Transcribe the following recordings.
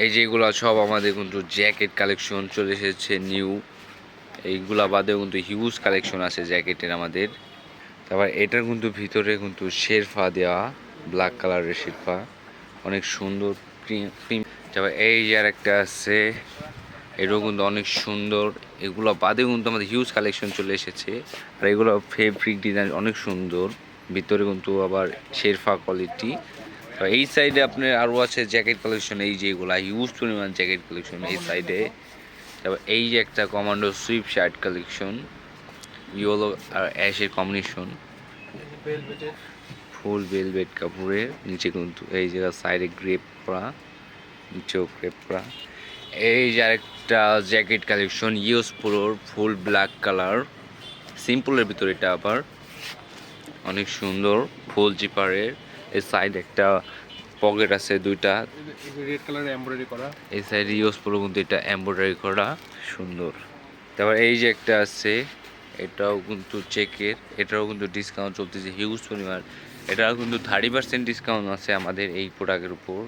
এই যেগুলা সব আমাদের কিন্তু জ্যাকেট কালেকশন চলে এসেছে নিউ। এইগুলা বাদেও কিন্তু হিউজ কালেকশন আছে জ্যাকেটের আমাদের। তারপর এটার কিন্তু ভিতরে কিন্তু শেরফা দেওয়া, ব্ল্যাক কালারের শেরফা, অনেক সুন্দর প্রিন্ট। তারপর এই যে আর একটা আছে, এটাও কিন্তু অনেক সুন্দর। এগুলো বাদেও কিন্তু আমাদের হিউজ কালেকশন চলে এসেছে। আর এগুলো ফেব্রিক ডিজাইন অনেক সুন্দর, ভিতরে কিন্তু আবার শেরফা কোয়ালিটি। তো এই সাইডে আপনার আরও আছে জ্যাকেট কালেকশন, এই যে এগুলা হিউজ পরিমাণ জ্যাকেট কালেকশন এই সাইডে। তারপর এই যে একটা commando sweatshirt collection, yellow আর অ্যাশের কম্বিনেশন, ফুল ভেলভেট কাপড়ের, নিচে কিন্তু এই জায়গা সাইডে গ্রেপ করা, নিচেও গ্রেপ করা। এই যে আরেকটা জ্যাকেট কালেকশন ইউস প্রোর, ফুল ব্ল্যাক কালার, সিম্পলের ভিতরে এটা আবার অনেক সুন্দর, ফুল জিপারের। এই সাইড একটা পকেট আছে দুইটা, রেড কালারের এমব্রয়ডারি করা। এই সাইড ইউস প্রো কিন্তু এটা এমব্রয়ডারি করা, সুন্দর। তারপর এই যে একটা আছে, এটাও কিন্তু চেকের, এটাও কিন্তু ডিসকাউন্ট চলতেছে হিউজ পরিমাণ। এটাও কিন্তু 30% ডিসকাউন্ট আছে আমাদের এই প্রোডাক্টের উপর,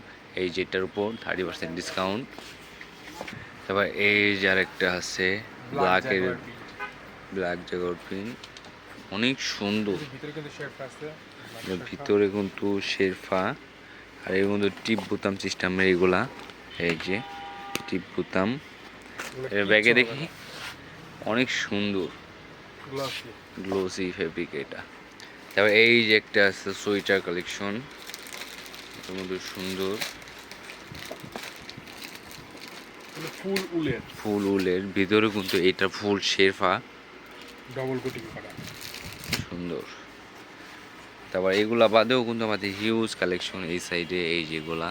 এই যেটার উপর 30% ডিসকাউন্ট। তারপর এই যে আরেকটা আছে ব্ল্যাকের, ব্ল্যাক জাগুয়ার প্রিন্ট, অনেক সুন্দর। ভিতরে কিন্তু শেরফা, আর এই কিন্তু টিপ বোতাম সিস্টেমের এগুলা, এই যে টিপ বোতাম। এর ব্যাগে দেখি অনেক সুন্দর গ্লোসি ফেব্রিক এটা। তারপর এই যে একটা আছে সোয়েটার কালেকশন, এটার মধ্যে সুন্দর ফুল উলের ভিতরে কিন্তু এটা ফুল শেরফা, ডবল কোটিং করা, সুন্দর। তারপর এগুলা বাদেও কিন্তু আমাদের হিউজ কালেকশন এই সাইডে, এই যেগুলা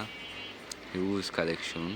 হিউজ কালেকশন।